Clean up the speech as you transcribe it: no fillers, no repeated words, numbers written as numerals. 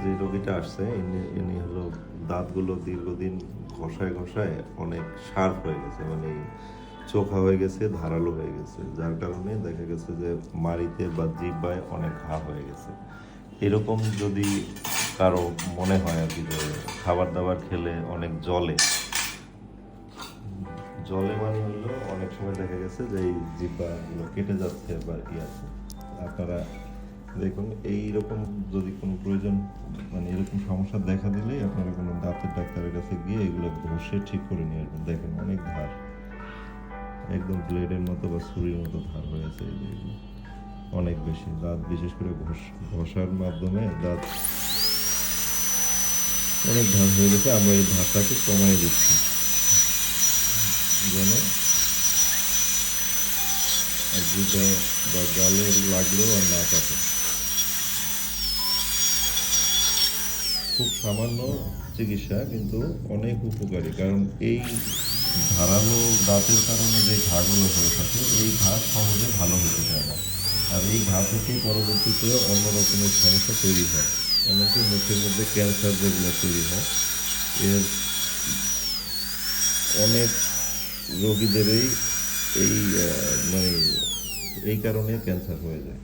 যে রোগীটা আসছে ইনি হলো দাঁতগুলো দীর্ঘদিন ঘষায় ঘষায় অনেক শার্প হয়ে গেছে, মানে চোখা হয়ে গেছে, ধারালো হয়ে গেছে, যার কারণে দেখা গেছে যে মাড়িতে বা জিহ্বায় অনেক ঘা হয়ে গেছে। এরকম যদি কারো মনে হয় আর কি যে খাবার দাবার খেলে অনেক জলে জলে মানে হলো অনেক সময় দেখা গেছে যে এই জিহ্বাগুলো কেটে যাচ্ছে বা কি আছে, আপনারা দেখুন এইরকম যদি কোনো প্রয়োজন মানে এরকম সমস্যা দেখা দিলেই আপনারা কোনো দাঁতের ডাক্তারের কাছে গিয়ে এগুলো ঘষে ঠিক করে নিয়ে আসবেন। দেখেন অনেক ধার, একদম ব্লেডের মতো বা ছুরির মতো ধার হয়ে আছে এই যে এগুলো। অনেক বেশি দাঁত, বিশেষ করে ঘষার মাধ্যমে দাঁত অনেক ধার হয়ে গেছে। আমরা এই ধারটাকে কমাই দিচ্ছি যেন জিভে বা গালে লাগলেও আর না কাটে। খুব সামান্য চিকিৎসা কিন্তু অনেক উপকারী, কারণ এই ধারালো দাঁতের কারণে যে ঘাগুলো হয়ে থাকে এই ঘা সহজে ভালো হতে চায় না, আর এই ঘা থেকেই পরবর্তীতে অন্য রকমের সমস্যা তৈরি হয়, এমনকি মুখের মধ্যে ক্যান্সার যেগুলো তৈরি হয় এর অনেক রোগীদেরই এই মানে এই কারণে ক্যান্সার হয়ে যায়।